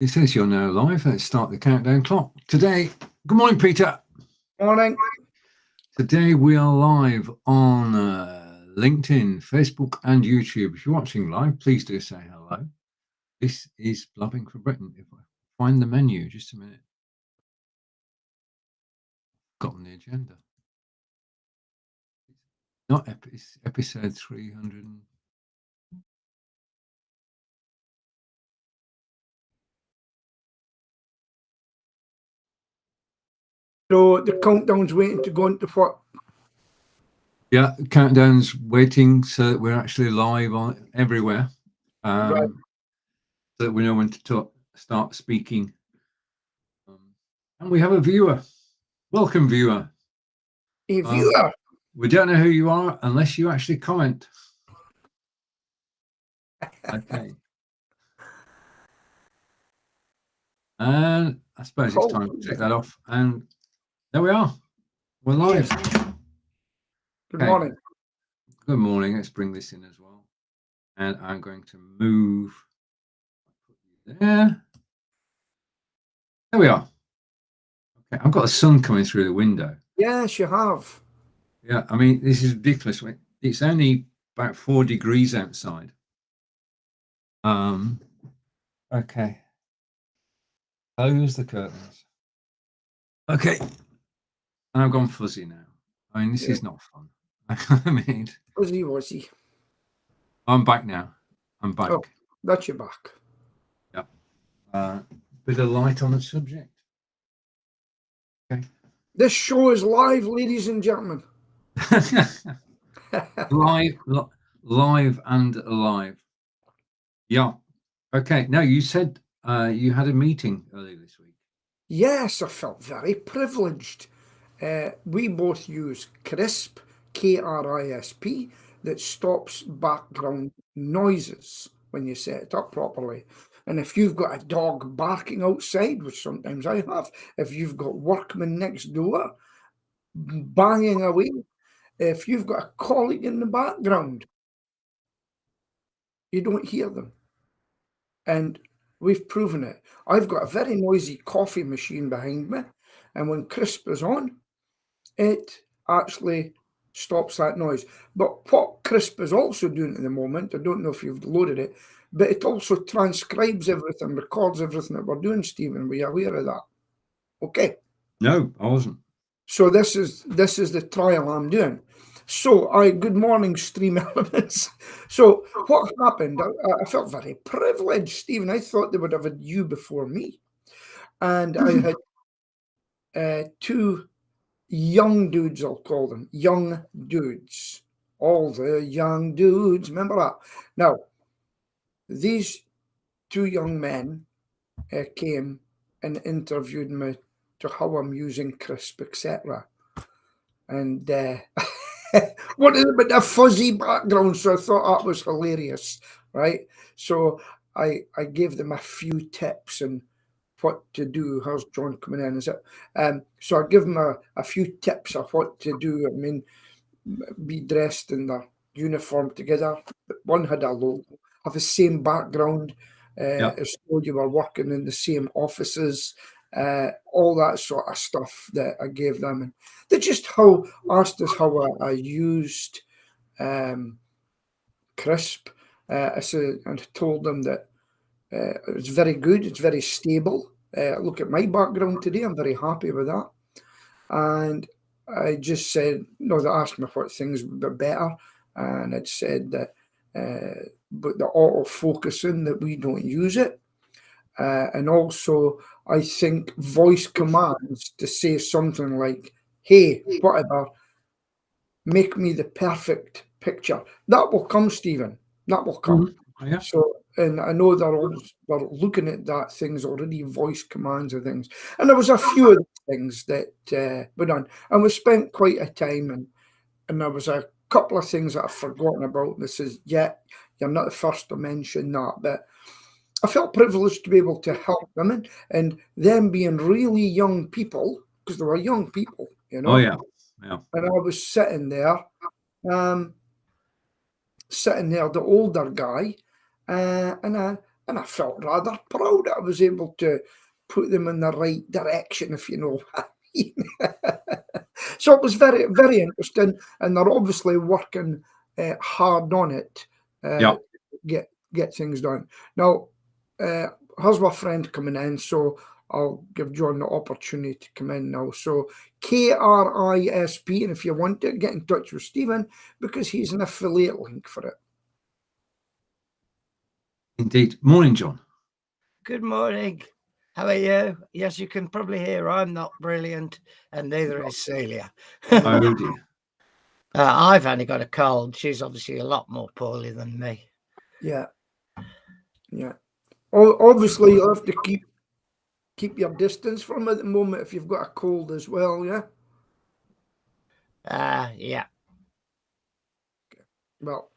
It says you're now live. Let's start the countdown clock. Today, good morning, Peter. Morning. Today we are live on LinkedIn, Facebook, and YouTube. If you're watching live, please do say hello. This is Blabbing for Britain. If I find the menu, just a minute. Got on the agenda. Not it's episode 300. So the countdown's waiting to go into what? Yeah, countdown's waiting so that we're actually live on everywhere. Right. So that we know when to start speaking. And we have a viewer. Welcome, viewer. A viewer. We don't know who you are unless you actually comment. Okay. And I suppose it's time to take that off. And there we are. We're live. Good morning. Good morning. Let's bring this in as well. And I'm going to move there. There we are. Okay, I've got the sun coming through the window. Yes, you have. Yeah, I mean, this is ridiculous. It's only about 4 degrees outside. Okay. Close the curtains. Okay. And I've gone fuzzy now. I mean, this is not fun. I mean, Fuzzy. I'm back now. I'm back. Oh, that's your back. Yeah. Bit of light on the subject. Okay. This show is live, ladies and gentlemen. live and alive. Yeah. Okay. Now, you said you had a meeting earlier this week. Yes, I felt very privileged. We both use CRISP, KRISP, that stops background noises when you set it up properly. And if you've got a dog barking outside, which sometimes I have, if you've got workmen next door banging away, if you've got a colleague in the background, you don't hear them. And we've proven it. I've got a very noisy coffee machine behind me, and when CRISP is on, it actually stops that noise. But what CRISP is also doing at the moment, I don't know if you've loaded it, but it also transcribes everything, records everything that we're doing, Stephen. Were you aware of that? Okay. No, I wasn't. So this is the trial I'm doing. So good morning, Stream Elements. So what happened? I felt very privileged, Stephen. I thought they would have had you before me. And I had 2 young dudes, I'll call them, young dudes. All the young dudes, remember that? Now, these 2 young men came and interviewed me to how I'm using CRISP, etc. And what is it with the fuzzy background? So I thought that was hilarious, right? So I gave them a few tips and what to do. How's John coming in? Is it? So I give them a few tips of what to do. I mean, be dressed in their uniform together. One had a logo, have the same background, as though you were working in the same offices. All that sort of stuff that I gave them, and they just asked us how I used CRISP. I said and told them that it's very good, it's very stable. Look at my background today; I'm very happy with that. And I just said, no, they asked me what things would be better, and it said that, but the auto focusing that we don't use it. And also, I think voice commands to say something like, hey, whatever, make me the perfect picture. That will come, Stephen. That will come. Yeah. So, and I know they're looking at that, things already, voice commands and things. And there was a few of the things that were done. And we spent quite a time, and there was a couple of things that I've forgotten about. And this is, you're not the first to mention that, but I felt privileged to be able to help them, and them being really young people, because they were young people, you know. Oh, yeah. And I was sitting there, the older guy, and And I felt rather proud that I was able to put them in the right direction, if you know what I mean. So it was very, very interesting, and they're obviously working hard on it. Get things done. Now, here's my friend coming in, so I'll give John the opportunity to come in now. So KRISP, and if you want to get in touch with Stephen, because he's an affiliate link for it. Indeed. Morning, John. Good morning. How are you? Yes, you can probably hear I'm not brilliant, and neither is Celia. Oh dear. I've only got a cold. She's obviously a lot more poorly than me. Yeah. Obviously, you'll have to keep your distance from it at the moment if you've got a cold as well. Yeah. Yeah. Okay. Well,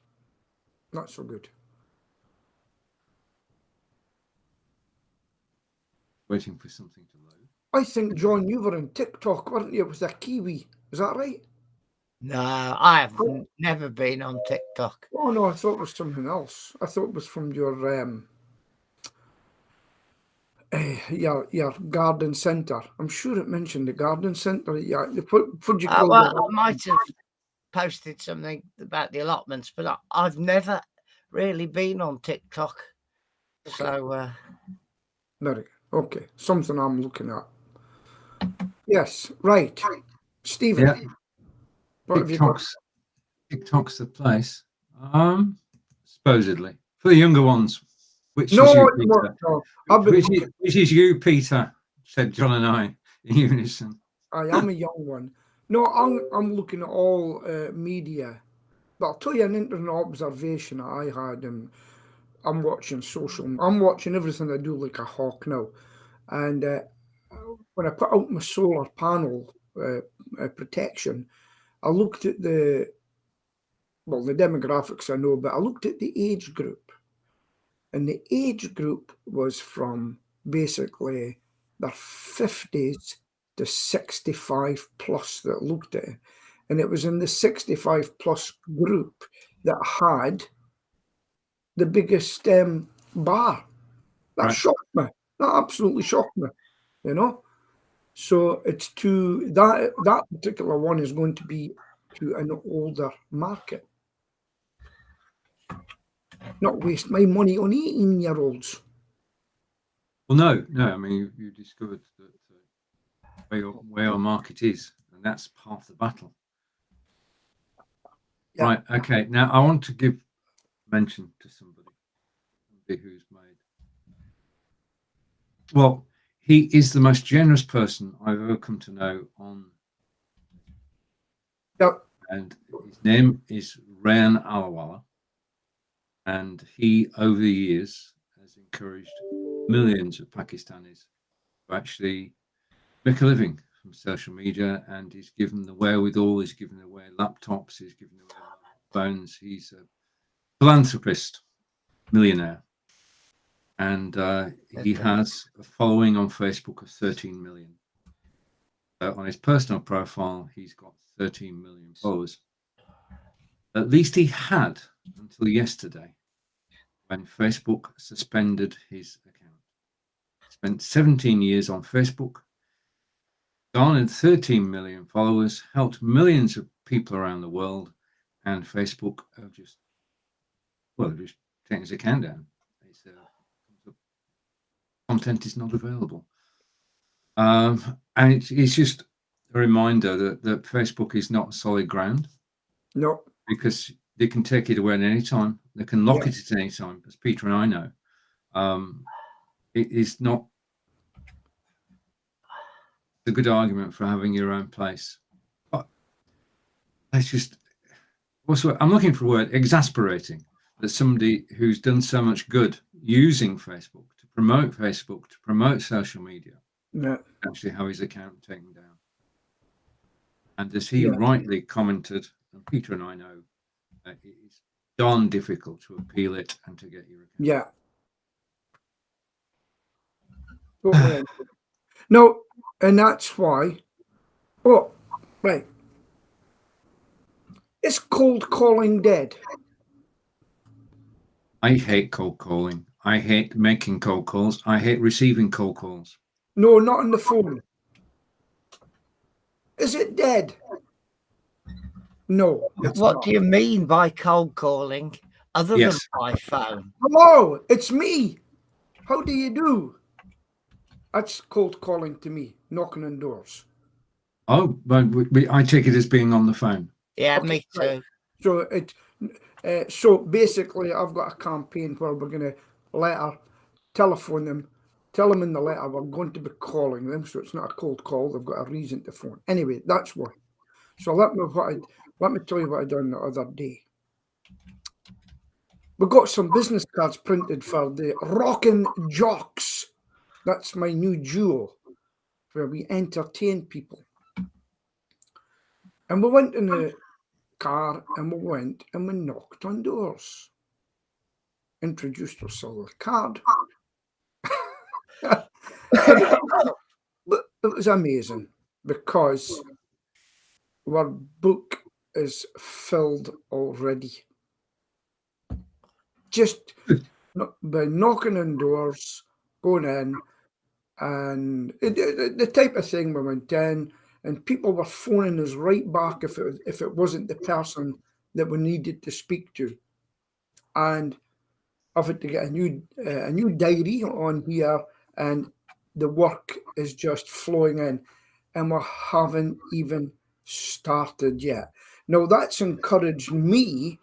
not so good. Waiting for something to load. I think, John, you were on TikTok, weren't you, with a Kiwi? Is that right? No, I have never been on TikTok. Oh, no, I thought it was something else. I thought it was from your garden centre. I'm sure it mentioned the garden centre. Yeah, what you call well, I might have posted something about the allotments, but I've never really been on TikTok. So, very good. Okay, something I'm looking at. Yes, right. Stephen, Yeah. what have you got? TikTok's the place. Supposedly. For the younger ones. Which No, is you, it Peter? wasn't, no. I've been Which is you, Peter? Said John and I in unison. I am a young one. No, I'm looking at all media. But I'll tell you an interesting observation I had. I'm watching I'm watching everything I do like a hawk now. And when I put out my solar panel protection, I looked at the demographics I know, but I looked at the age group. And the age group was from basically their 50s to 65 plus that looked at it. And it was in the 65 plus group that had the biggest bar. That shocked me. That absolutely shocked me, you know. So it's that particular one is going to be to an older market. Not waste my money on 18-year-olds. Well, no. I mean, you discovered that where your market is, and that's half the battle. Yeah. Right. Okay. Now I want to give mention to somebody who's made. Well, he is the most generous person I've ever come to know on. Yep. And his name is Ryan Alawala. And he, over the years, has encouraged millions of Pakistanis to actually make a living from social media, and he's given the wherewithal, he's given away laptops, he's given away phones. He's a philanthropist, millionaire. And he has a following on Facebook of 13 million. On his personal profile, he's got 13 million followers. At least he had until yesterday, when Facebook suspended his account. Spent 17 years on Facebook, garnered 13 million followers, helped millions of people around the world, and Facebook have just taken his account down. Content is not available. And it's just a reminder that Facebook is not solid ground. No. Because they can take it away at any time. They can lock it at any time, as Peter and I know. It is not a good argument for having your own place. But that's just, I'm looking for a word, exasperating, that somebody who's done so much good using Facebook to promote social media, actually have his account taken down. And as he rightly commented, and Peter and I know, it's darn difficult to appeal it and to get your account. Yeah. Totally. No, and that's why. Oh, right. Is cold calling dead? I hate cold calling. I hate making cold calls. I hate receiving cold calls. No, not on the phone. Is it dead? No, it's What not. do you mean by cold calling other than Yes. by phone? Hello, it's me. How do you do? That's cold calling to me, knocking on doors. Oh, but I take it as being on the phone. Yeah, Okay, me too. right. So basically, I've got a campaign where we're going to telephone them, tell them in the letter we're going to be calling them, so it's not a cold call. They've got a reason to phone. Anyway, that's one. So let me tell you what I done the other day. We got some business cards printed for the Rockin' Jocks. That's my new duo where we entertain people. And we went in the car and we knocked on doors. Introduced ourselves with a card. It was amazing because our book is filled already. Just by knocking on doors, going in, and the type of thing we went in, and people were phoning us right back if it wasn't the person that we needed to speak to. And I've had to get a new diary on here, and the work is just flowing in, and we haven't even started yet. Now that's encouraged me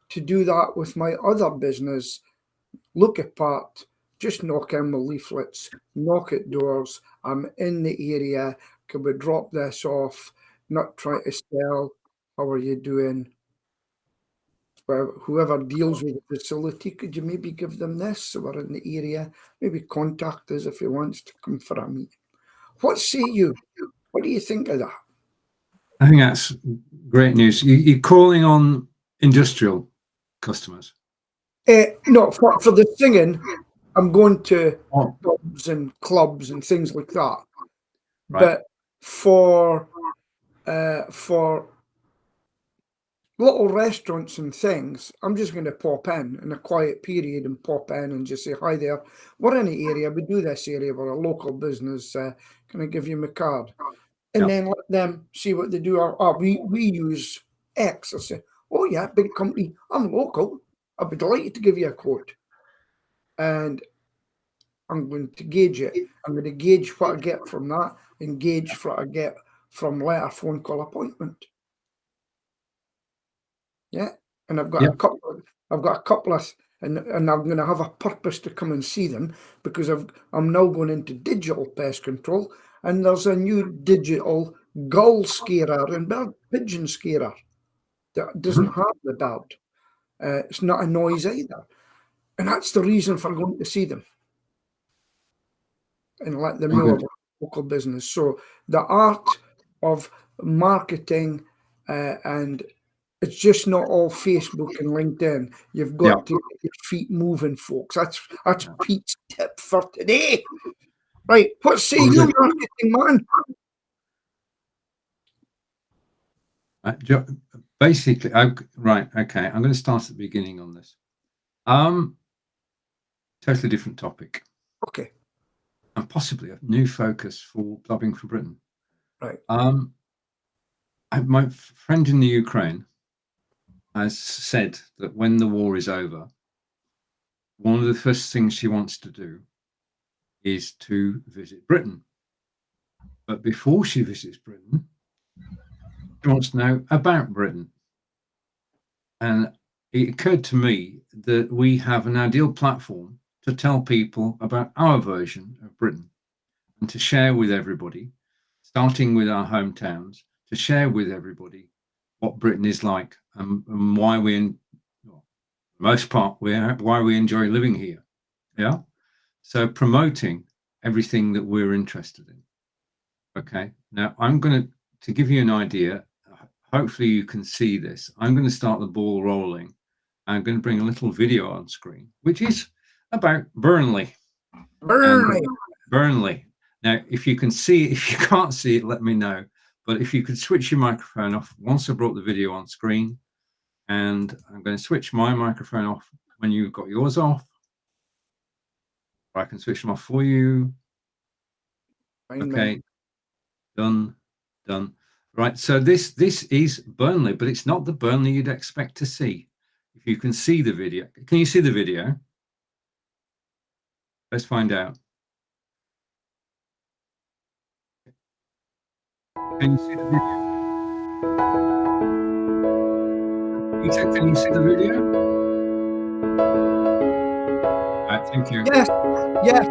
to do that with my other business. Look apart, just knock in with leaflets, knock at doors. I'm in the area. Can we drop this off? Not try to sell. How are you doing? Well, whoever deals with the facility, could you maybe give them this? So we're in the area. Maybe contact us if he wants to come for a meeting. What say you? What do you think of that? I think that's great news. You're calling on industrial customers? No, for the singing, I'm going to Oh, pubs and clubs and things like that. right. But for little restaurants and things, I'm just going to pop in a quiet period and pop in and just say, hi there, we're in the area, we do this area, we're a local business, can I give you my card? And then let them see what they do. We use X. I say, oh yeah, big company, I'm local, I'd be delighted to give you a quote. And I'm going to gauge it. I'm going to gauge what I get from that and gauge what I get from letter phone call appointment. Yeah, and I've got a couple of, and I'm going to have a purpose to come and see them because I'm now going into digital pest control, and there's a new digital gull scarer and bird pigeon scarer that doesn't have the bird. It's not a noise either, and that's the reason for going to see them and let them know about local business. So the art of marketing and it's just not all Facebook and LinkedIn. You've got to get your feet moving, folks. That's Pete's tip for today. Right, what say you, marketing man? Basically, right, okay. I'm going to start at the beginning on this. Totally different topic. Okay. And possibly a new focus for Blabbing for Britain. Right. My friend in the Ukraine has said that when the war is over, one of the first things she wants to do is to visit Britain. But before she visits Britain, she wants to know about Britain. And it occurred to me that we have an ideal platform to tell people about our version of Britain and to share with everybody, starting with our hometowns, to share with everybody what Britain is like and why most part, why we enjoy living here. Yeah. So promoting everything that we're interested in. Okay. Now I'm going to give you an idea. Hopefully you can see this. I'm going to start the ball rolling. I'm going to bring a little video on screen, which is about Burnley. Burnley. Now, if you can see it, if you can't see it, let me know. But if you could switch your microphone off once I brought the video on screen, and I'm going to switch my microphone off when you've got yours off. I can switch them off for you. Fine, Okay, man. done. Right, so this is Burnley, but it's not the Burnley you'd expect to see. If you can see the video, can you see the video? Let's find out. Can you see the video? Peter, can you see the video? Right, thank you. Yes, yes.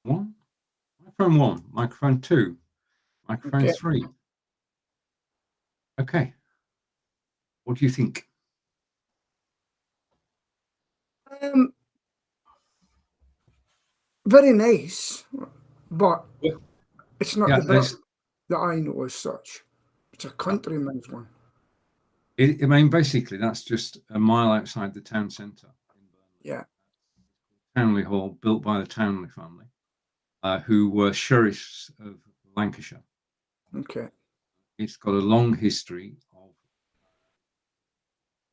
One, microphone 1, microphone 2, microphone Okay. 3. Okay. What do you think? Very nice, but Yeah. it's not Yeah, the best that I know as such. It's a countryman's one. I mean, basically, that's just a mile outside the town centre in Burnley. Yeah. Townley Hall, built by the Townley family, who were sheriffs of Lancashire. Okay. It's got a long history of,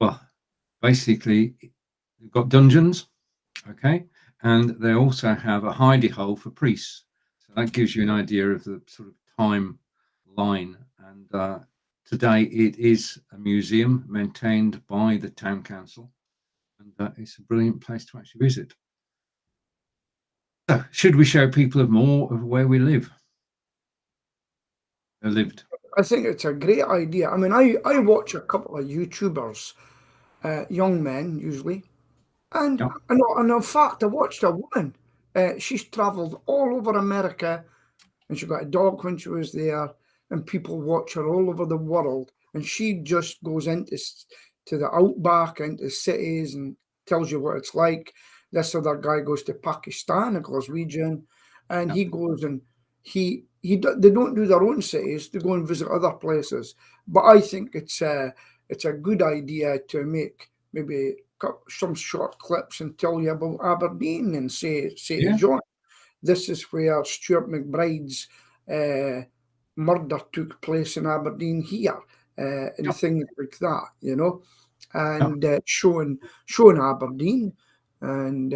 well, basically, they've got dungeons, okay, and they also have a hidey hole for priests. So that gives you an idea of the sort of timeline. And today it is a museum maintained by the town council, and it's a brilliant place to actually visit. So, should we show people more of where we live? Lived. I think it's a great idea. I mean, I watch a couple of YouTubers, young men usually, and Yeah. and in fact, I watched a woman. She's travelled all over America, and she got a dog when she was there, and people watch her all over the world. And she just goes into to the outback, into cities, and tells you what it's like. This other guy goes to Pakistan, a Glaswegian, and Yeah. he goes and they don't do their own cities; they go and visit other places. But I think it's a good idea to make maybe some short clips and tell you about Aberdeen and say Yeah. to John, this is where Stuart McBride's murder took place in Aberdeen here, and Yeah. things like that, you know, and showing Aberdeen and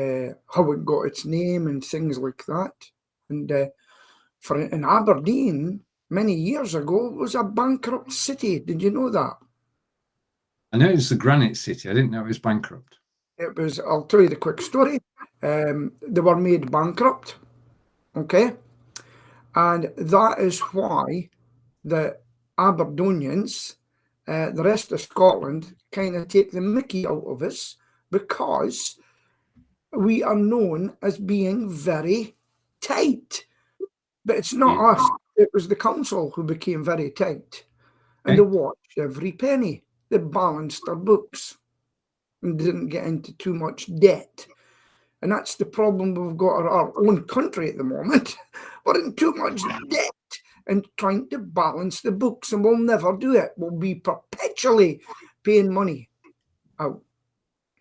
how it got its name and things like that. And in Aberdeen, many years ago, it was a bankrupt city. Did you know that? I know it's the Granite City. I didn't know it was bankrupt. It was. I'll tell you the quick story. They were made bankrupt. Okay. And that is why the Aberdonians, the rest of Scotland, kind of take the mickey out of us because we are known as being very tight. But it's not Yeah. us. It was the council who became very tight. And Okay. they watched every penny. They balanced their books and didn't get into too much debt. And that's the problem we've got in our own country at the moment. We're in too much debt and trying to balance the books, and we'll never do it. We'll be perpetually paying money out.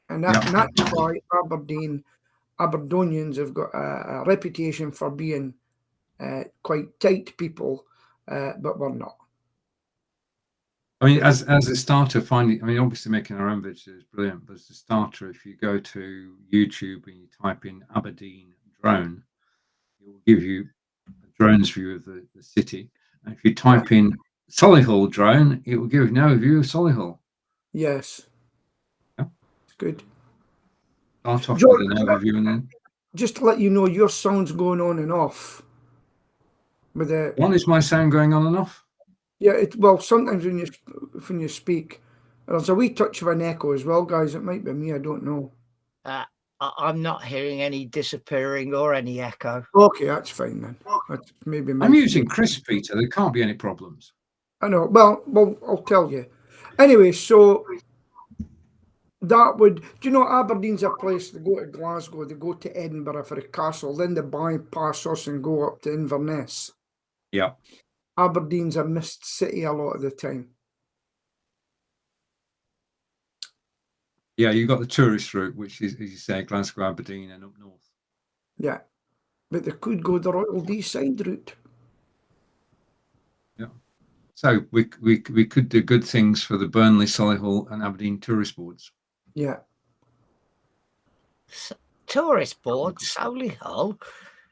And that's why Aberdonians have got a reputation for being quite tight people, but we're not. I mean, as a starter, finding, I mean, obviously making our own videos is brilliant, but as a starter, if you go to YouTube and you type in Aberdeen drone, it will give you a drone's view of the city. And if you type in Solihull drone, it will give you an overview of Solihull. Yes. Yeah. It's good. Start off John, with an overview and then. just to let you know, your sound's going on and off. With the One is my sound going on and off. yeah, well, sometimes when you speak, there's a wee touch of an echo as well, guys. It might be me. I don't know. I'm not hearing any disappearing or any echo. Okay, that's fine then. That's maybe I'm using Chris, Peter. There can't be any problems. I know. Well, I'll tell you. Anyway, so that would. Do you know Aberdeen's a place? They go to Glasgow, they go to Edinburgh for a castle, then they bypass us and go up to Inverness. Yeah. Aberdeen's a missed city a lot of the time. Yeah, you've got the tourist route, which is, as you say, Glasgow, Aberdeen, and up north. Yeah, but they could go the Royal Deeside route. Yeah. So we could do good things for the Burnley, Solihull, and Aberdeen tourist boards. Yeah. Tourist board, Solihull.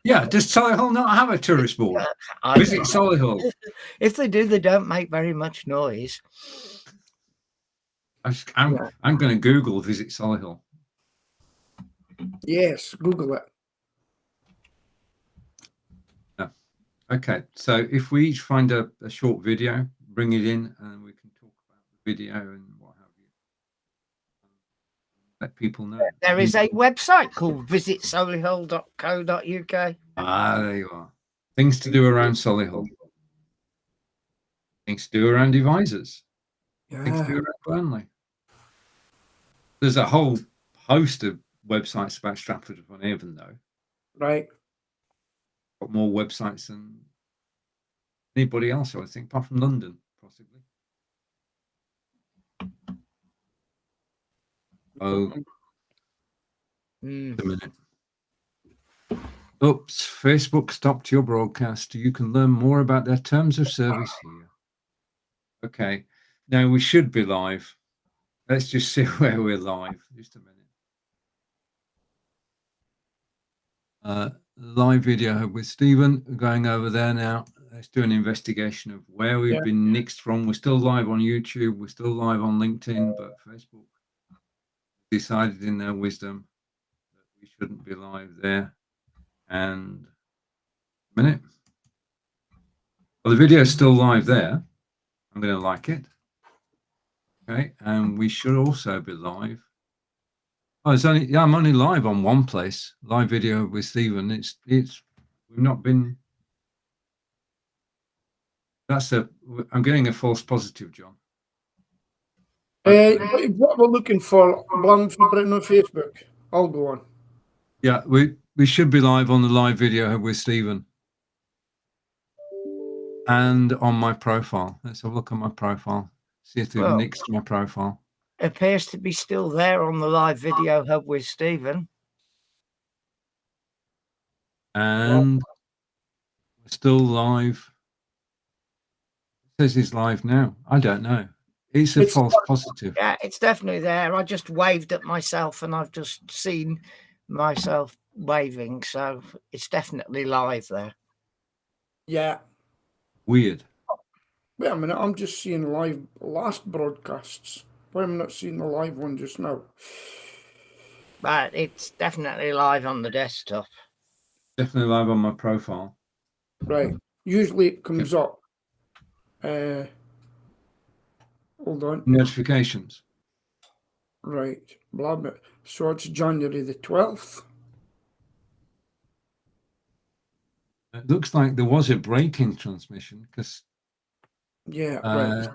Yeah, does Solihull not have a tourist board? Visit Solihull. If they do, they don't make very much noise. I'm going to Google Visit Solihull. Yes, Google it. Yeah. Okay, so if we each find a short video, bring it in, and we can talk about the video and what have you. Let people know. There is a website called visitsolihull.co.uk. Ah, there you are. Things to do around Solihull. Things to do around Devizes. Things to do around Burnley. There's a whole host of websites about Stratford upon Avon, though. Right. Got more websites than anybody else, I would think, apart from London, possibly. Oh, a minute. Oops, Facebook stopped your broadcast. You can learn more about their terms of service here. Okay, now we should be live. Let's just see where we're live. Just a minute. Live video with Stephen going over there now. Let's do an investigation of where we've been nixed from. We're still live on YouTube. We're still live on LinkedIn, but Facebook decided in their wisdom that we shouldn't be live there. And a minute. Well, the video is still live there. I'm going to like it. Okay, and we should also be live. Oh, it's only I'm only live on one place. Live video with Stephen. It's we've not been. I'm getting a false positive, John. What we're looking for, Blabbing for Britain on Facebook. I'll go on. Yeah, we should be live on the live video with Stephen. And on my profile. Let's have a look at my profile. See if they've nixed my profile. Appears to be still there on the live video hub with Stephen. And we're still live. It says it's live now. I don't know. It's a false positive. Yeah, it's definitely there. I just waved at myself and I've just seen myself waving. So it's definitely live there. Yeah. Weird. Wait a minute, I'm just seeing live last broadcasts. Why am I not seeing the live one just now? But it's definitely live on the desktop. Definitely live on my profile. Right. Usually it comes up. Hold on. Notifications. Right. Blabbing. So it's January the 12th. It looks like there was a break-in transmission because right.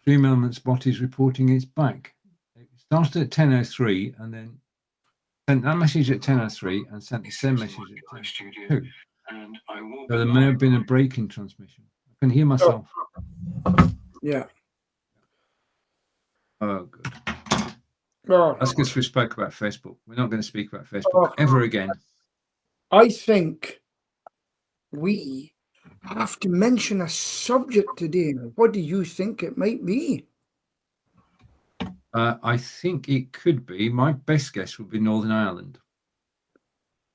Stream Elements bot is reporting it's back. It started at 10:03 and then sent that message at 10:03 and sent the same message at 10:02. So there may have been a break-in transmission. I can hear myself. Yeah. Oh, good. Oh, That's because we spoke about Facebook. We're not going to speak about Facebook ever again. I think we I have to mention a subject today. What do you think it might be? I think it could be. My best guess would be Northern Ireland.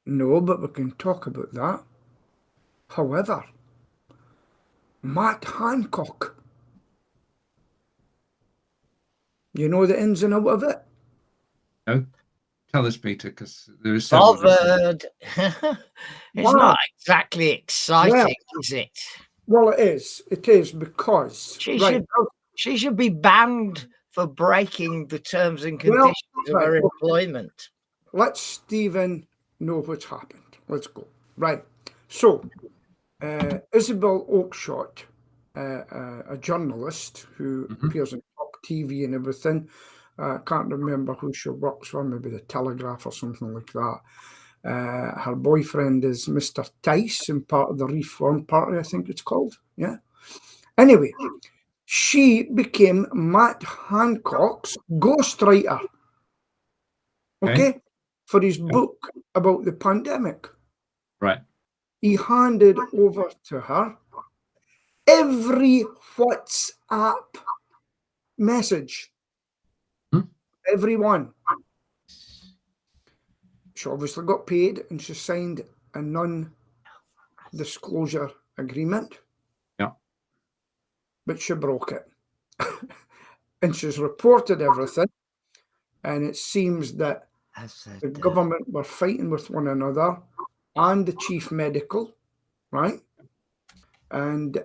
No, but we can talk about that. However, Matt Hancock, you know the ins and outs of it? No, tell us, Peter, because there is several. Bothered. It's not exactly exciting, is it? Well, it is. It is because she should be banned for breaking the terms and conditions of her employment. Let Stephen know what's happened. Let's go. Right. So, Isabel Oakeshott, a journalist who appears on Top TV and everything. I can't remember who she works for, maybe the Telegraph or something like that. Her boyfriend is Mr. Tice and part of the Reform Party, I think it's called. Yeah. Anyway, she became Matt Hancock's ghostwriter. Okay? For his book about the pandemic. Right. He handed over to her every WhatsApp message. Every one. She obviously got paid and she signed a non-disclosure agreement. Yeah. But she broke it. And she's reported everything. And it seems that the government were fighting with one another and the chief medical, right? And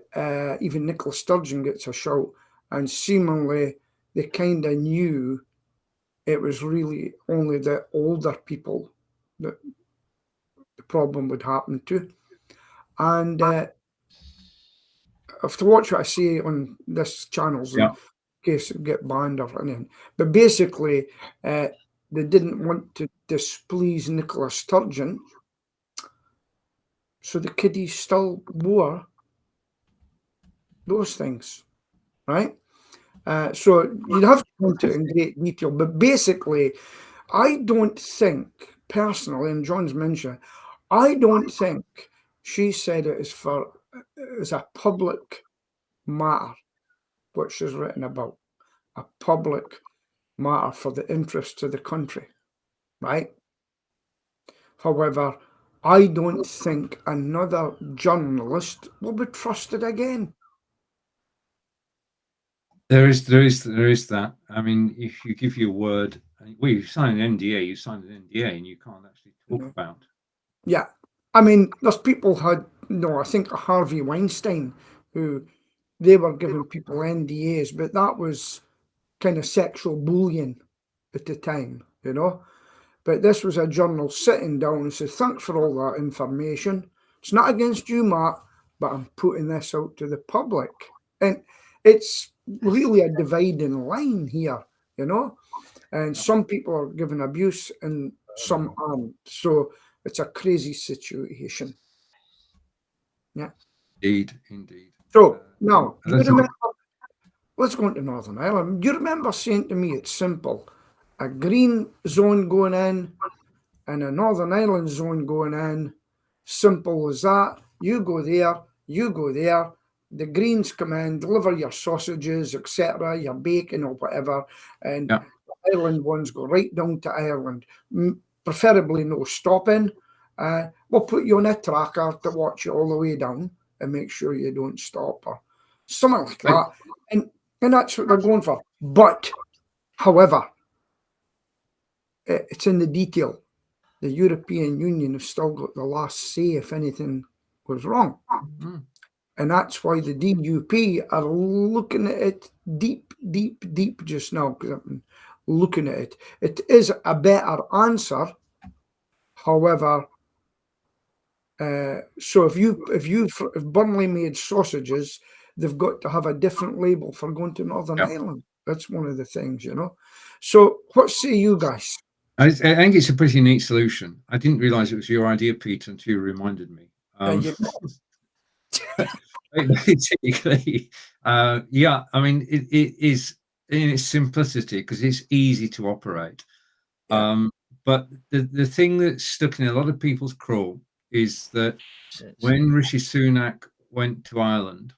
even Nicola Sturgeon gets a shout. And seemingly they kind of knew it was really only the older people that the problem would happen to. And I have to watch what I say on this channels in case it get banned or anything. But basically, they didn't want to displease Nicola Sturgeon, so the kiddies still wore those things, right? So you'd have to go into it in great detail. But basically, I don't think, personally, and John's mentioned, I don't think she said it as a public matter, what she's written about, a public matter for the interests of the country, right? However, I don't think another journalist will be trusted again. There is that. I mean, if you give your word, well, you sign an NDA, and you can't actually talk about. Yeah. I mean, there's people I think Harvey Weinstein, who they were giving people NDAs, but that was kind of sexual bullying at the time, you know. But this was a journal sitting down and said, thanks for all that information. It's not against you, Matt, but I'm putting this out to the public. And it's really a dividing line here, you know. And some people are given abuse and some aren't. So it's a crazy situation. Yeah. Indeed. So now, do you remember, let's go into Northern Ireland. Do you remember saying to me it's simple? A green zone going in and a Northern Ireland zone going in. Simple as that. You go there, you go there. The Greens come in, deliver your sausages, etc., your bacon or whatever, and the Ireland ones go right down to Ireland. Preferably no stopping. We'll put you on a tracker to watch you all the way down and make sure you don't stop or something like that. And that's what they're going for. But, however, it's in the detail. The European Union has still got the last say if anything goes wrong. And that's why the DUP are looking at it deep just now, because I've been looking at it. It is a better answer. However, so if Burnley made sausages, they've got to have a different label for going to Northern Ireland. That's one of the things, you know. So what say you guys? I think it's a pretty neat solution. I didn't realize it was your idea, Peter, until you reminded me. Basically, yeah, I mean, it is in its simplicity because it's easy to operate. But the thing that's stuck in a lot of people's craw is that when Rishi Sunak went to Ireland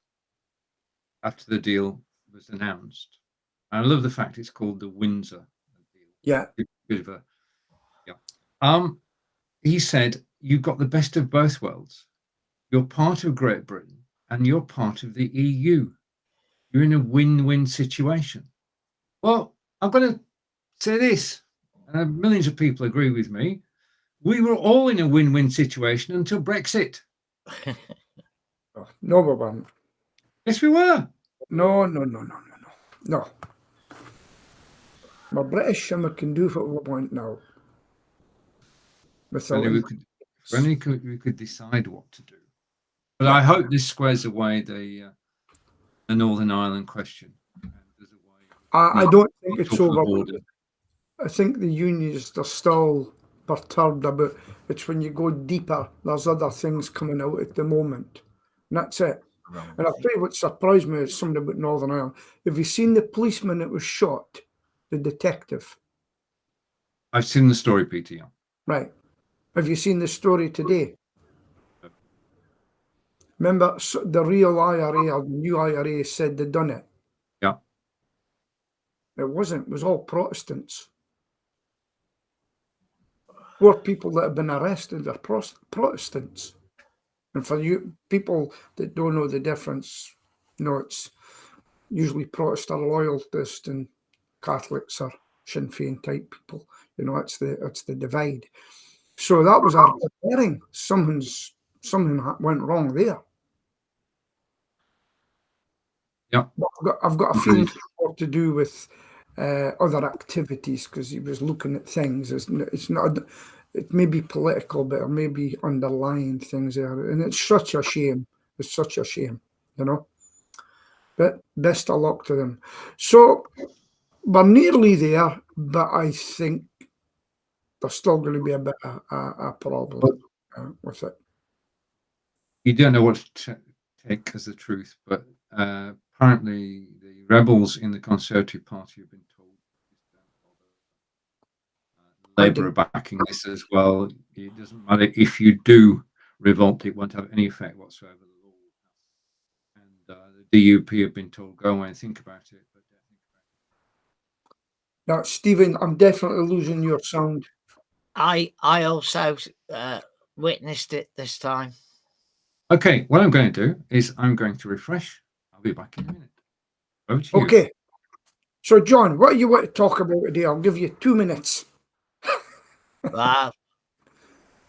after the deal was announced. And I love the fact it's called the Windsor deal. Yeah. Bit of a, he said, "You've got the best of both worlds. You're part of Great Britain and you're part of the EU. You're in a win-win situation." Well, I'm going to say this. Millions of people agree with me. We were all in a win-win situation until Brexit. No, we weren't. Yes, we were. No. We're British and we can do what we want now. If only we could decide what to do. But I hope this squares away the Northern Ireland question. I don't think it's over. I think the unions are still perturbed about it's when you go deeper, there's other things coming out at the moment. And that's it. And I'll tell you what surprised me is something about Northern Ireland. Have you seen the policeman that was shot? The detective? I've seen the story, Peter. Yeah. Right. Have you seen the story today? Remember, the real IRA or the new IRA said they'd done it. Yeah. It wasn't. It was all Protestants. Or people that have been arrested are Protestants. And for you people that don't know the difference, it's usually Protestant loyalists and Catholics are Sinn Féin type people. It's the divide. So that was our hearing. Something went wrong there. Yeah. I've got a feeling it's more to do with other activities because he was looking at things. It's not. It may be political, but there may be underlying things there, and it's such a shame. It's such a shame, But best of luck to them. So we're nearly there, but I think there's still going to be a bit of a problem with it. You don't know what to take as the truth, but apparently the rebels in the Conservative Party have been told Labour are backing this as well. It doesn't matter if you do revolt, it won't have any effect whatsoever. And the DUP have been told, go away and think about it. Now, Stephen, I'm definitely losing your sound. I also witnessed it this time. Okay, what I'm going to do is I'm going to refresh. I'll be back in a minute. Over to you. Okay. So, John, what do you want to talk about today? I'll give you 2 minutes. Wow.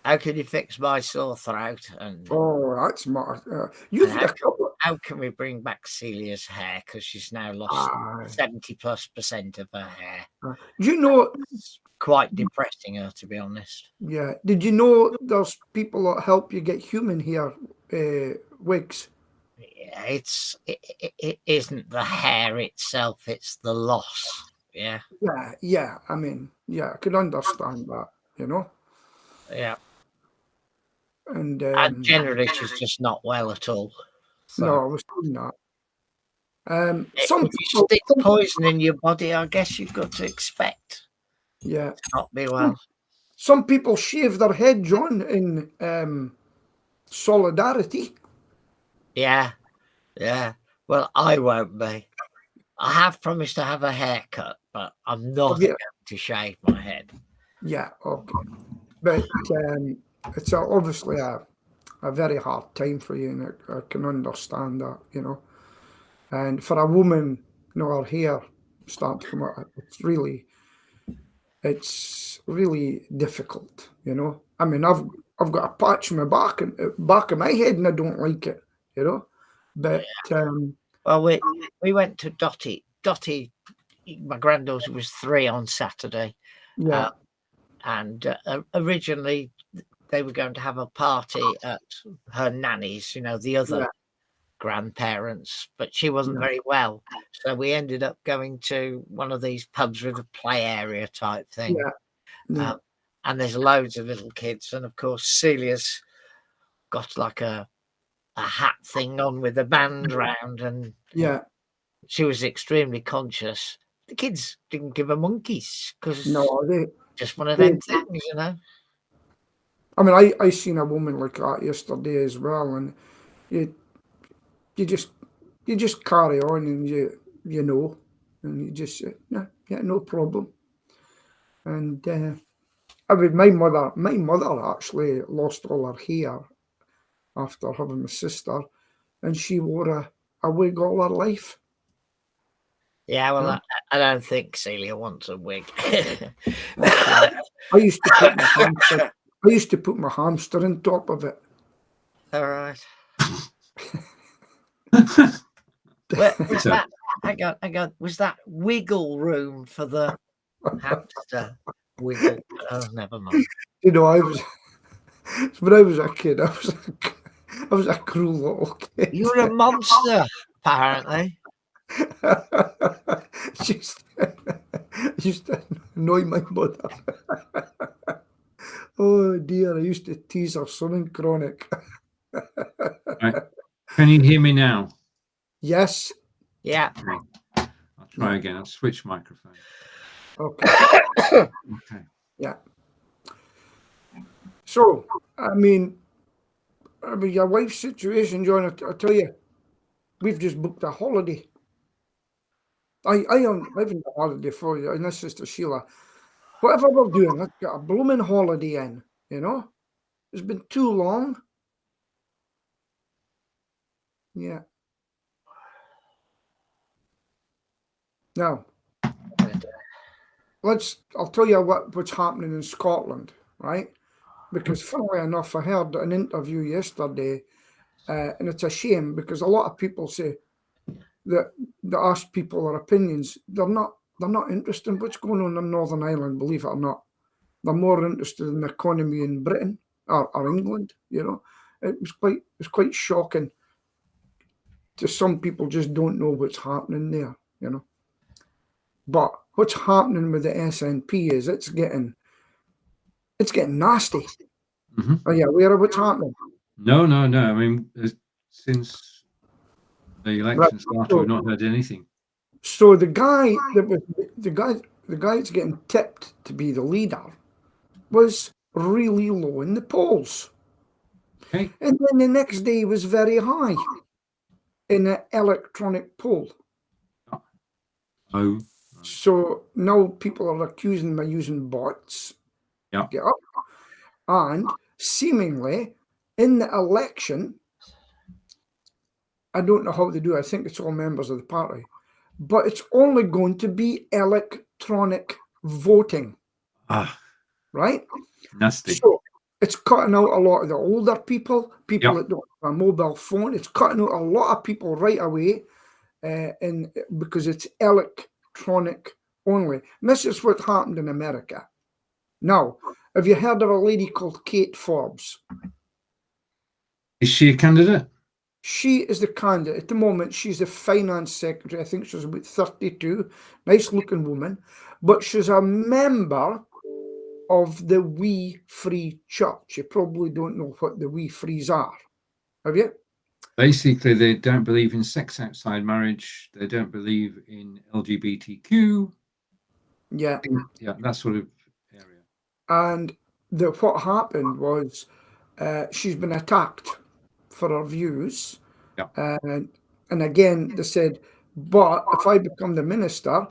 How can you fix my sore throat? That's smart. How can we bring back Celia's hair? Because she's now lost 70+% of her hair. It's quite depressing her, to be honest. Yeah. Did you know there's people that help you get human hair wigs? Yeah, it isn't the hair itself, it's the loss. Yeah. Yeah. I mean, I could understand that, Yeah. And generally, she's just not well at all. So. No, I was doing that. If you stick poison in your body, I guess you've got to expect. Yeah. To not be well. Some people shave their head, John, in solidarity. Yeah. Well, I won't be. I have promised to have a haircut, but I'm not going to shave my head. Yeah, okay. But it's obviously a very hard time for you, and I can understand that, And for a woman, her hair starts to come out. It's really difficult, I mean, I've got a patch on my back of my head, and I don't like it, But well, we went to Dottie. Dottie, my granddaughter was 3 on Saturday. Yeah. And originally they were going to have a party at her nanny's, the other grandparents, but she wasn't very well. So we ended up going to one of these pubs with a play area type thing. Yeah. And there's loads of little kids. And of course, Celia's got like a hat thing on with a band round. And she was extremely conscious. The kids didn't give her monkeys because just one of them things, I mean, I seen a woman like that yesterday as well, and you just carry on, and you know, and you just say, yeah, no problem. And I mean, my mother actually lost all her hair after having my sister, and she wore a wig all her life. Yeah, well, I don't think Celia wants a wig. I used to put my hamster on top of it. All right. Was that? I got. Was that wiggle room for the hamster? Wiggle. Oh, never mind. You know, when I was a kid, I was a cruel little kid. You were a monster, apparently. used to annoy my mother. Oh dear, I used to tease her something chronic. Right. Can you hear me now? Yes. Yeah. Okay. I'll try again. I'll switch microphone. Okay. Okay. Yeah. So, I mean, your wife's situation, John, I tell you, we've just booked a holiday. I haven't got a holiday for you, and this is to Sheila. Whatever we're doing, let's get a blooming holiday in, you know? It's been too long. Yeah. Now, I'll tell you what's happening in Scotland, right? Because funnily enough, I heard an interview yesterday, and it's a shame because a lot of people say that they ask people their opinions. They're not interested in what's going on in Northern Ireland, believe it or not. They're more interested in the economy in Britain or England, you know. It was quite shocking. To some people just don't know what's happening there, you know. But what's happening with the SNP is it's getting nasty. Mm-hmm. Are you aware of what's happening? No. I mean, since the election started, we've not heard anything. So the guy that's getting tipped to be the leader was really low in the polls. Okay. And then the next day was very high in an electronic poll. Oh. So now people are accusing me of using bots. Yeah. And seemingly in the election, I don't know how they do it. I think it's all members of the party, but it's only going to be electronic voting. Right? Nasty. So it's cutting out a lot of the older people that don't have a mobile phone. It's cutting out a lot of people right away, because it's electronic only. And this is what happened in America. Now, have you heard of a lady called Kate Forbes? Is she a candidate? She is the candidate. At the moment, she's the finance secretary. I think she's about 32. Nice looking woman. But she's a member of the We Free Church. You probably don't know what the We Frees are. Have you? Basically, they don't believe in sex outside marriage. They don't believe in LGBTQ. Yeah. Yeah, that sort of area. And what happened was she's been attacked for her views. Yeah. And again, they said, but if I become the minister,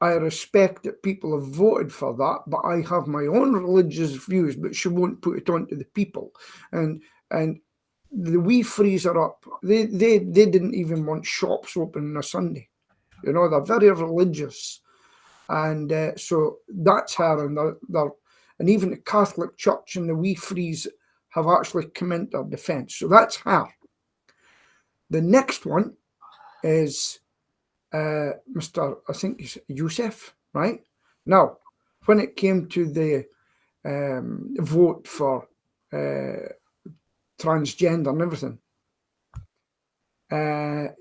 I respect that people have voted for that, but I have my own religious views, but she won't put it onto the people. And the We Frees are up. They didn't even want shops open on a Sunday. You know, they're very religious. And so that's her. And even the Catholic Church and the We Frees have actually come into her defense. So that's her. The next one is Mr. I think he's Youssef, right? Now, when it came to the vote for transgender and everything,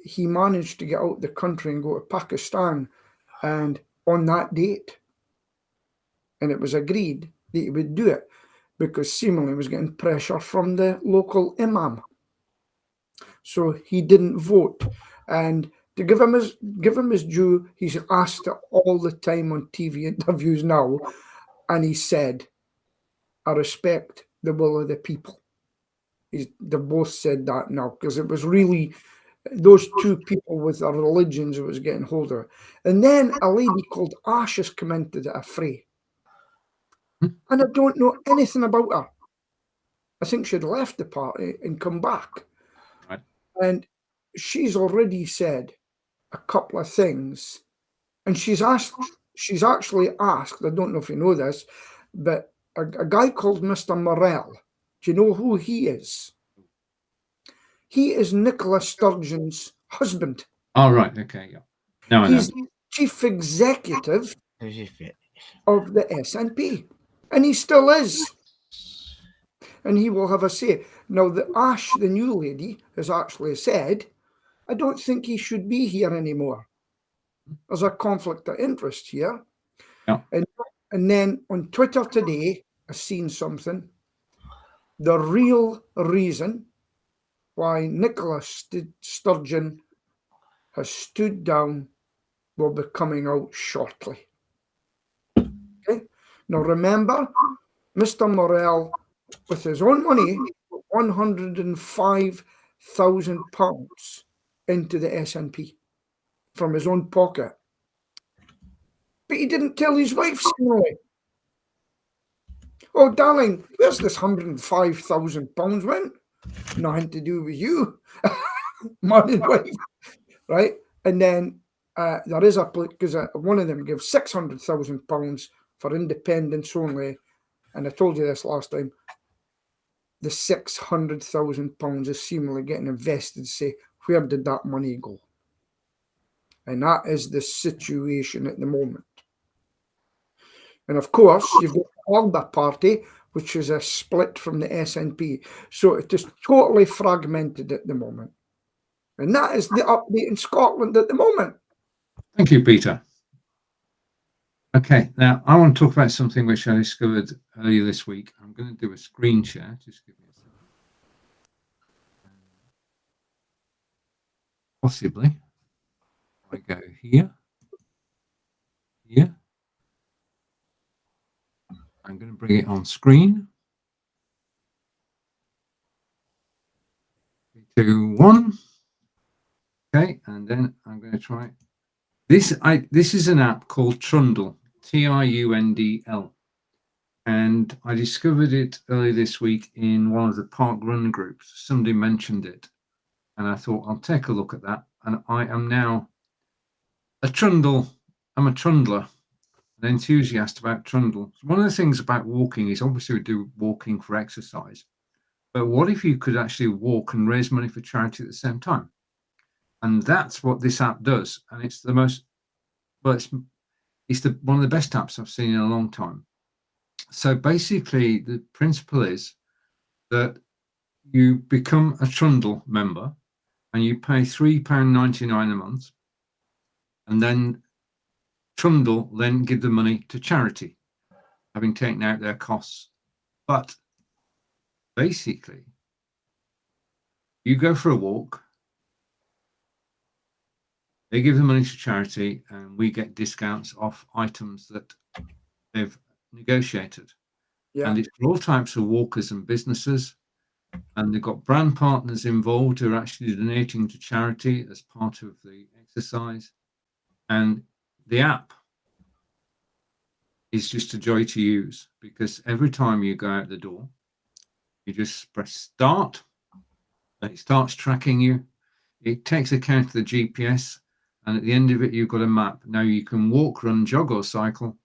he managed to get out of the country and go to Pakistan, and on that date, and it was agreed that he would do it because seemingly he was getting pressure from the local imam. So he didn't vote. And to give him his due, he's asked it all the time on TV interviews now, and he said, I respect the will of the people. They both said that now, because it was really those two people with their religions was getting hold of her. And then a lady called Ash has come into the fray. And I don't know anything about her. I think she'd left the party and come back. Right. And she's already said a couple of things. And she's actually asked, I don't know if you know this, but a guy called Mr. Morell, do you know who he is? He is Nicola Sturgeon's husband. Oh, right. Okay. Yeah. No, He's the chief executive of the SNP. And he still is. And he will have a say. Now, the Ash, the new lady, has actually said, I don't think he should be here anymore. There's a conflict of interest here. Yeah. And then on Twitter today, I've seen something. The real reason why Nicola Sturgeon has stood down will be coming out shortly. Okay. Now remember, Mr. Morell, with his own money, put £105,000 into the SNP from his own pocket. But he didn't tell his wife, Snowy. Oh, darling, where's this £105,000 went? Nothing to do with you, man and wife, right? And then there is a because one of them gives £600,000 for independence only, and I told you this last time. The £600,000 is seemingly getting invested. Say, where did that money go? And that is the situation at the moment. And of course, you've got the Alba Party, which is a split from the SNP. So it is totally fragmented at the moment. And that is the update in Scotland at the moment. Thank you, Peter. Okay, now I want to talk about something which I discovered earlier this week. I'm going to do a screen share. Just give me a second. Possibly. I go here. Here. I'm going to bring it on screen. 3, 2, 1. Okay, and then I'm going to try this. This is an app called Trundle, Trundl, and I discovered it earlier this week in one of the park run groups. Somebody mentioned it, and I thought I'll take a look at that. And I am now a Trundle. I'm a Trundler, an enthusiast about Trundle. One of the things about walking is obviously we do walking for exercise, but what if you could actually walk and raise money for charity at the same time? And that's what this app does. And it's the most, well, it's one of the best apps I've seen in a long time. So basically, the principle is that you become a Trundle member and you pay £3.99 a month. And then Trundle then give the money to charity, having taken out their costs. But basically, you go for a walk, they give the money to charity, and we get discounts off items that they've negotiated. Yeah. And it's for all types of walkers and businesses. And they've got brand partners involved who are actually donating to charity as part of the exercise. And the app is just a joy to use, because every time you go out the door, you just press start, and it starts tracking you. It takes account of the GPS, and at the end of it, you've got a map. Now you can walk, run, jog, or cycle,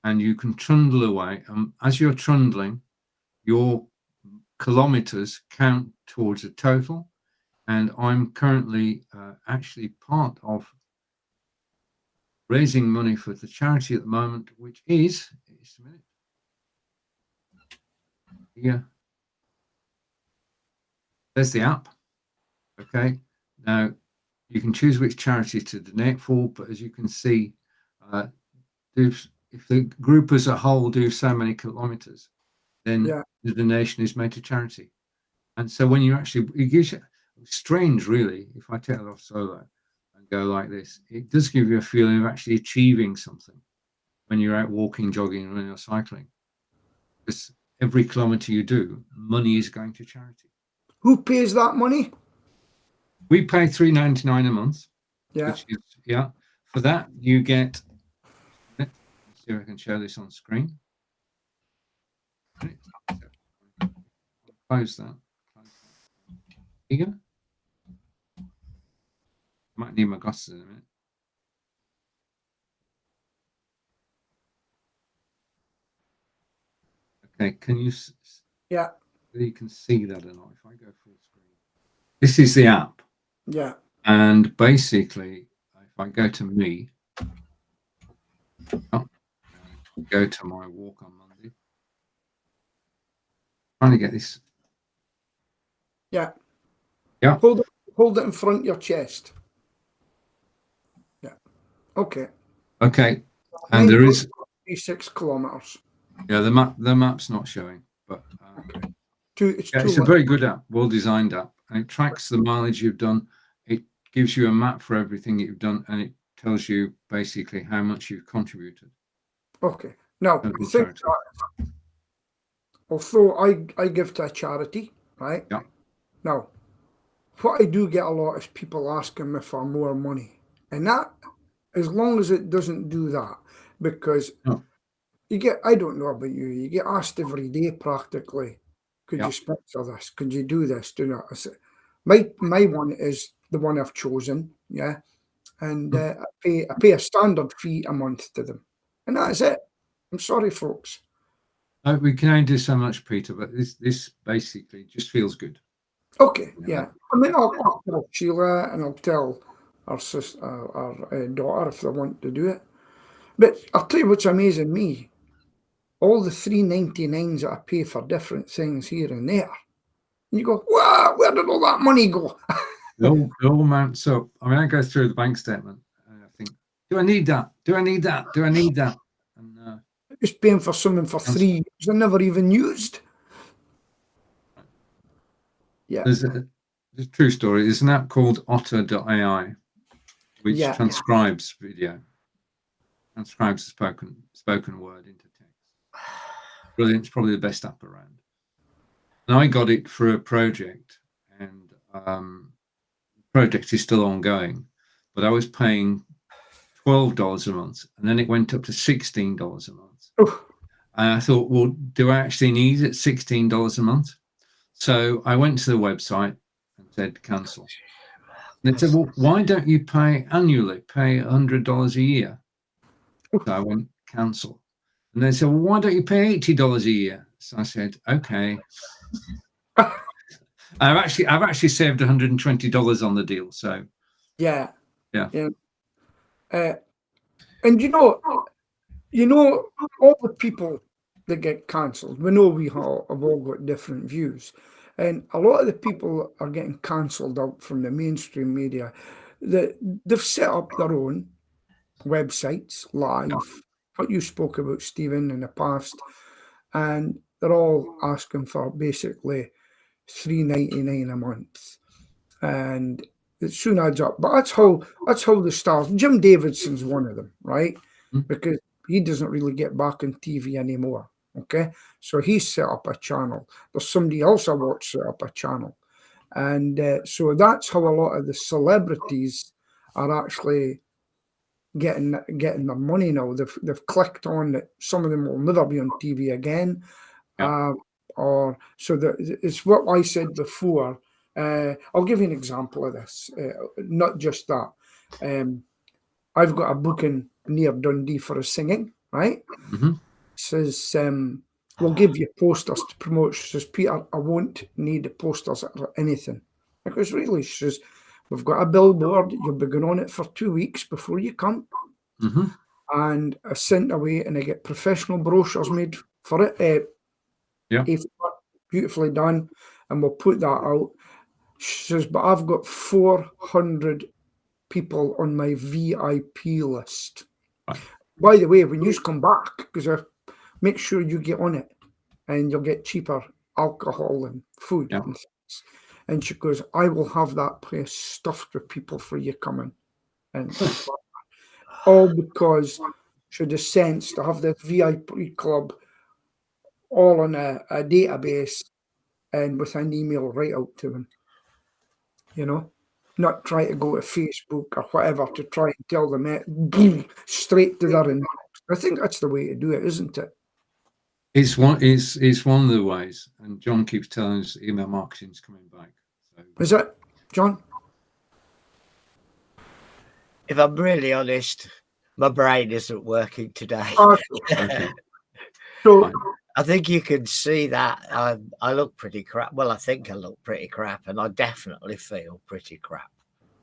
and you can trundle away. And as you're trundling, your kilometers count towards a total. And I'm currently actually part of raising money for the charity at the moment, which is, just a minute, here. There's the app. Okay. Now you can choose which charity to donate for, but as you can see, if the group as a whole do so many kilometers, then the donation is made to charity. And so when you actually, it gives you, strange really, if I take it off solo and go like this, it does give you a feeling of actually achieving something when you're out walking, jogging, running, or cycling. Because every kilometer you do, money is going to charity. Who pays that money? We pay $3.99 a month. Yeah. Which is, yeah. For that, you get. Let's see if I can show this on screen. Close that. Here you go. Might need my glasses in a minute. Okay, can you? Yeah. You can see that or not? If I go full screen, this is the app. Yeah. And basically, if I go to me, go to my walk on Monday. Trying to get this. Yeah. Yeah. Hold it in front of your chest. Yeah. Okay. Okay. And there is 6 kilometers. Yeah, the map's not showing, but Okay. it's a very good app, well-designed app, and it tracks the mileage you've done. It gives you a map for everything that you've done, and it tells you basically how much you've contributed. Okay. Now, although I give to a charity, right? Yeah. Now, what I do get a lot is people asking me for more money, and that, as long as it doesn't do that, because you get, I don't know about you, you get asked every day practically, could you sponsor this? Could you do this? Do that? My one is the one I've chosen, yeah, and I pay a standard fee a month to them, and that's it. I'm sorry, folks. We can only do so much, Peter, but this basically just feels good. Okay, yeah. I mean, I'll tell Sheila and I'll tell our sister, our daughter if they want to do it. But I'll tell you what's amazing me. All the $3.99s that I pay for different things here and there. And you go, wow, where did all that money go? It all amounts up. I mean, I go through the bank statement and I think, do I need that? Do I need that? Do I need that? And just paying for something for 3 years I never even used. Yeah. There's a true story. There's an app called Otter.ai, which transcribes video, transcribes the spoken word into text. Brilliant. It's probably the best app around. And I got it for a project, and the project is still ongoing, but I was paying $12 a month, and then it went up to $16 a month. And I thought, well, do I actually need it $16 a month? So I went to the website and said cancel. And they said, well, why don't you pay annually? Pay $100 a year. So I went cancel. And they said, well, why don't you pay $80 a year? So I said, okay. I've actually saved $120 on the deal. So yeah. And all the people that get cancelled, we know we have all got different views, and a lot of the people are getting cancelled out from the mainstream media. They've set up their own websites live, what you spoke about, Stephen, in the past, and they're all asking for basically $3.99 a month, and it soon adds up. But that's how the stars. Jim Davidson's one of them, right? Because he doesn't really get back on TV anymore. Okay, so he set up a channel. There's somebody else I watch set up a channel, and so that's how a lot of the celebrities are actually getting their money now. They've clicked on that. Some of them will never be on TV again, or so it's what I said before. I'll give you an example of this. Not just that. I've got a booking near Dundee for a singing, right? Says, we'll give you posters to promote. She says, Peter, I won't need the posters or anything. I goes, really? She says, we've got a billboard. You'll be going on it for 2 weeks before you come. And I sent away and I get professional brochures made for it. Beautifully done. And we'll put that out. She says, but I've got 400 people on my VIP list. By the way, when you come back, because make sure you get on it and you'll get cheaper alcohol and food and things. And she goes, I will have that place stuffed with people for you coming. And all because she had the sense to have this VIP club all on a database and with an email right out to them. not try to go to Facebook or whatever to try and tell them it, straight to their inbox. I think that's the way to do it, isn't it? It's one of the ways, and John keeps telling us email marketing's coming back. So. Is it, John? If I'm really honest, my brain isn't working today. Okay. So I think you can see that I look pretty crap. Well, I think I look pretty crap, and I definitely feel pretty crap.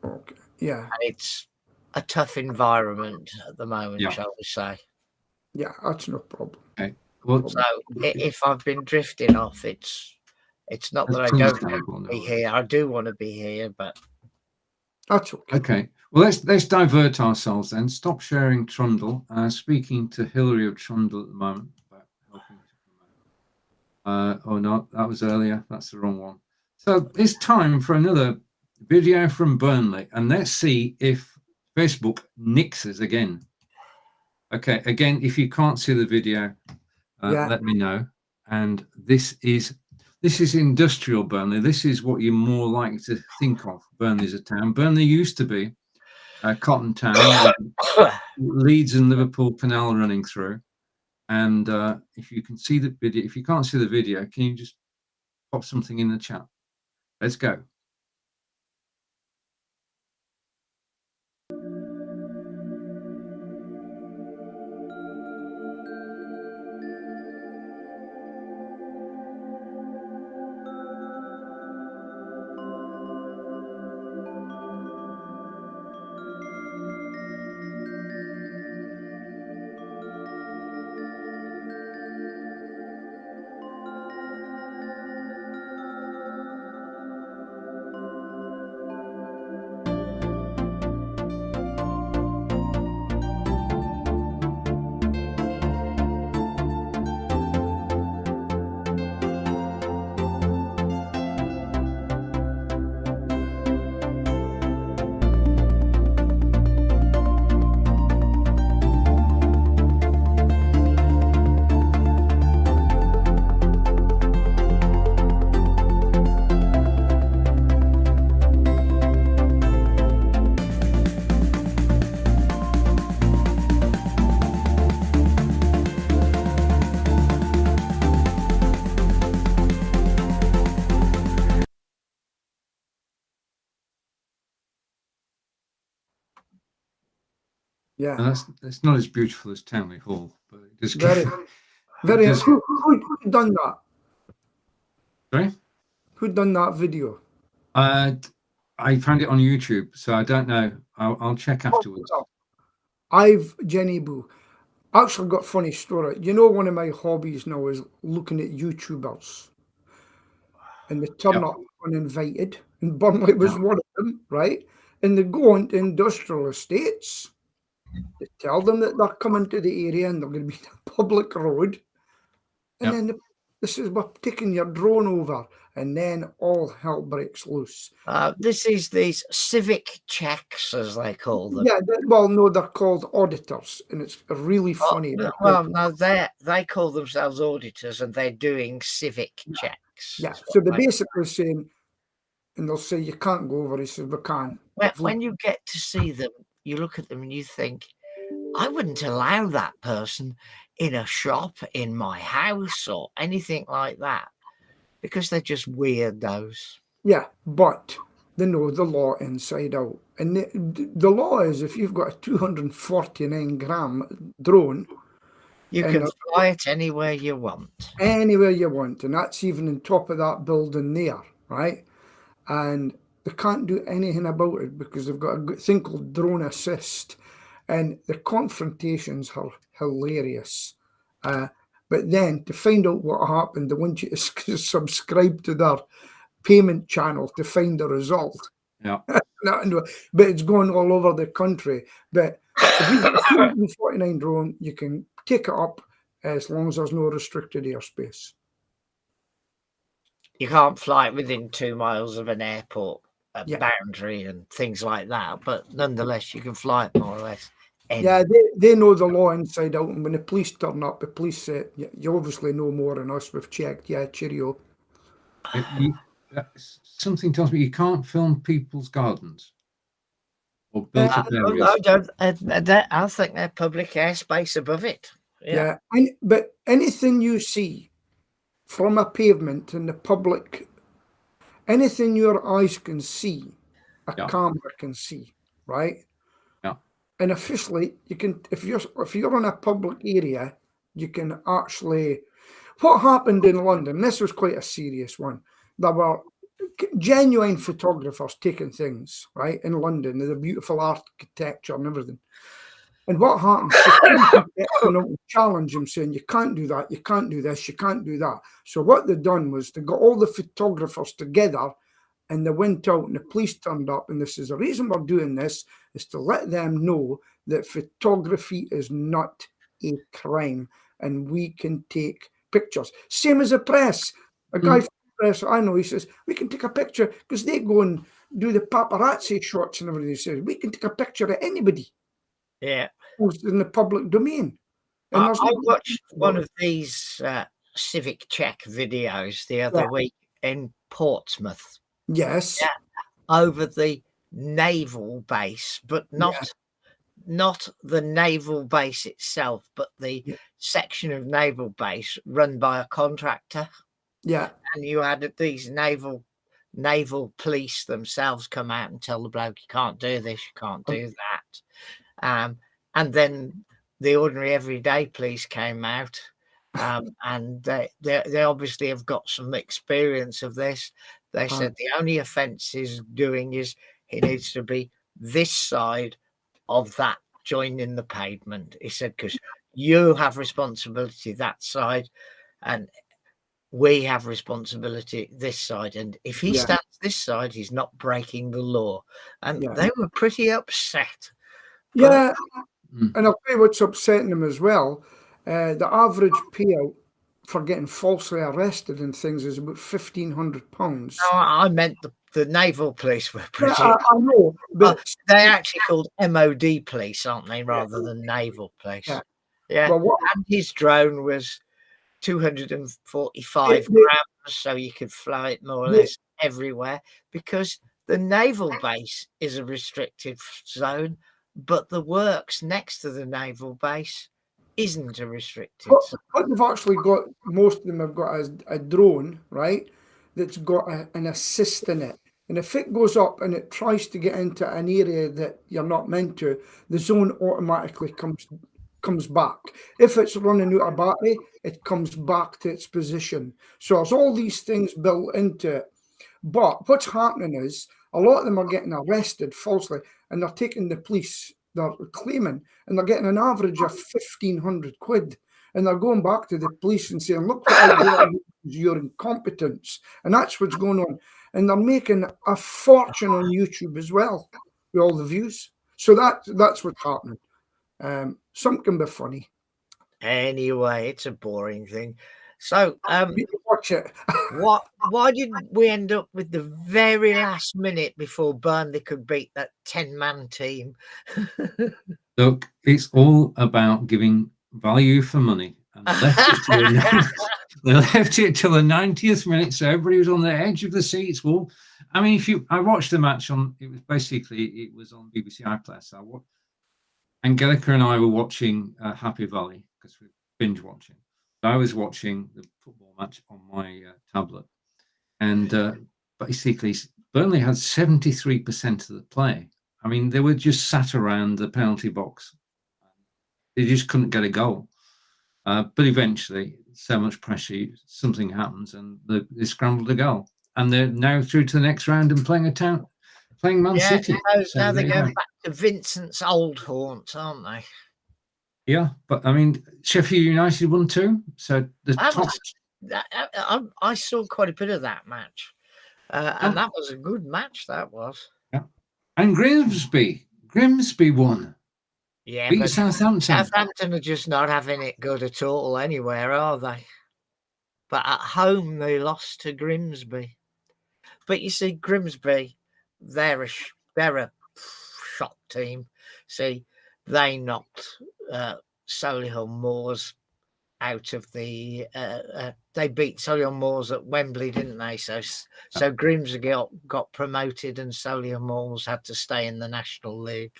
okay, yeah, And it's a tough environment at the moment, Yeah. shall we say? yeah, that's no problem. Okay. Well, So if I've been drifting off, it's not that I don't want to be here. I do want to be here, but that's okay. Okay. Well, let's divert ourselves then. Stop sharing Trundle. Speaking to Hillary of Trundle at the moment about helping to promote. Oh no, that was earlier. That's the wrong one. So it's time for another video from Burnley, and let's see if Facebook nixes again. Okay. Again, if you can't see the video, let me know. And this is industrial Burnley. This is what you're more likely to think of. Burnley as a town. Burnley used to be a cotton town, Leeds and Liverpool Canal running through. And if you can see the video, if you can't see the video, can you just pop something in the chat? Let's go. Yeah, and that's not as beautiful as Townley Hall, but it does very, very. Who done that? Sorry? Who done that video? I found it on YouTube, so I don't know. I'll check afterwards. Jenny Boo. Actually got a funny story. You know, one of my hobbies now is looking at YouTubers. And they turn up uninvited. And Burnley was one of them, right? And they go into industrial estates. They tell them that they're coming to the area and they're going to be on a public road. And then this is we're taking your drone over, and then all hell breaks loose. This is these civic checks, as they call them. Yeah, well, no, they're called auditors, and it's really funny. Well, no, they call themselves auditors, and they're doing civic checks. Yeah, so they're basically saying, and they'll say, you can't go over. He says, we can. When you get to see them, you look at them and you think, I wouldn't allow that person in a shop, in my house, or anything like that, because they're just weirdos. Yeah, but they know the law inside out. And the law is, if you've got a 249-gram drone, you can fly it anywhere you want. Anywhere you want. And that's even on top of that building there, right? And they can't do anything about it because they've got a thing called drone assist. And the confrontations are hilarious. But then to find out what happened, they want you to subscribe to their payment channel to find the result. Yeah. But it's going all over the country. But if you've got a 249 drone, you can take it up as long as there's no restricted airspace. You can't fly it within 2 miles of an airport boundary and things like that, but nonetheless, you can fly it more or less. Yeah, they know the law inside out, and when the police turn up, the police say, you obviously know more than us, we've checked. Yeah, cheerio. something tells me you can't film people's gardens or built up areas. I think they're public airspace above it. Yeah. But anything you see from a pavement in the public, anything your eyes can see, a camera can see, right? Yeah. And officially, you can, if you're in a public area, you can actually. What happened in London? This was quite a serious one. There were genuine photographers taking things, right, in London. There's a beautiful architecture and everything. And what happened? Challenge them, saying you can't do that, you can't do this, you can't do that. So what they done was they got all the photographers together, and they went out, and the police turned up, and this is the reason we're doing this, is to let them know that photography is not a crime, and we can take pictures. Same as the press. A guy from the press I know, he says, we can take a picture, because they go and do the paparazzi shots and everything. He says, we can take a picture of anybody. Yeah. Who's in the public domain. And I watched one of these civic check videos the other week in Portsmouth. Yes. Yeah, over the naval base, but not the naval base itself, but the section of naval base run by a contractor. Yeah. And you had these naval police themselves come out and tell the bloke, you can't do this, you can't do that. And then the ordinary everyday police came out, and they obviously have got some experience of this. They said the only offence he's doing is he needs to be this side of that joint in the pavement. He said, because you have responsibility that side, and we have responsibility this side. And if he stands this side, he's not breaking the law. And they were pretty upset. Yeah. And I'll tell you what's upsetting them as well. The average payout for getting falsely arrested and things is about £1,500. No, I meant the naval police were pretty. I know, but they're actually called MOD police, aren't they, rather than naval police? Yeah. Well, and his drone was 245 grams, so you could fly it more or less everywhere, because the naval base is a restricted zone, but the works next to the naval base isn't a restricted zone. What they've actually got, most of them have got a drone, right, that's got an assist in it. And if it goes up and it tries to get into an area that you're not meant to, the zone automatically comes back. If it's running out of battery, it comes back to its position. So there's all these things built into it. But what's happening is a lot of them are getting arrested falsely, and they're taking the police, they're claiming, and they're getting an average of 1,500 quid. And they're going back to the police and saying, look what I did, your incompetence. And that's what's going on. And they're making a fortune on YouTube as well with all the views. So that's what's happening. Some can be funny. Anyway, it's a boring thing. So watch it. Why did we end up with the very last minute before Burnley could beat that 10-man team? Look, it's all about giving value for money. And they left it till the 90th minute, so everybody was on the edge of the seats. Well, I mean, I watched the match on, it was on BBC iPlayer. So Angelica and I were watching Happy Valley because we're binge watching. I was watching the football match on my tablet, and basically Burnley had 73% of the play. I mean, they were just sat around the penalty box. They just couldn't get a goal. But eventually, so much pressure, something happens, and they scrambled a goal. And they're now through to the next round and playing Man City. Now they're going back to Vincent's old haunts, aren't they? Yeah, but I mean, Sheffield United won too. So I saw quite a bit of that match, and that was a good match. That was. Yeah, and Grimsby won. Yeah, beat but Southampton are just not having it good at all anywhere, are they? But at home they lost to Grimsby. But you see, Grimsby, they're a shock team. See, they knocked Solihull Moors out of the they beat Solihull Moors at Wembley, didn't they? So Grimsby got promoted and Solihull Moors had to stay in the National League.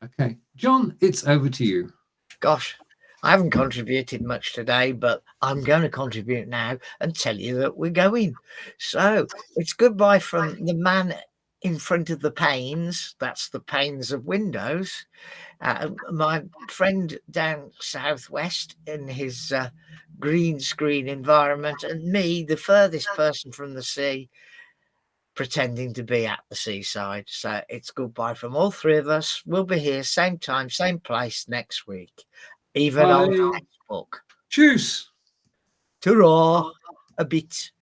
Okay, John, it's over to you. Gosh, I haven't contributed much today, but I'm going to contribute now and tell you that we're going. So it's goodbye from the man in front of the panes. That's the panes of windows. My friend down southwest in his green screen environment, and me, the furthest person from the sea, pretending to be at the seaside. So it's goodbye from all three of us. We'll be here same time, same place next week, even on Facebook. Tschüss. Ta-ra, a bit.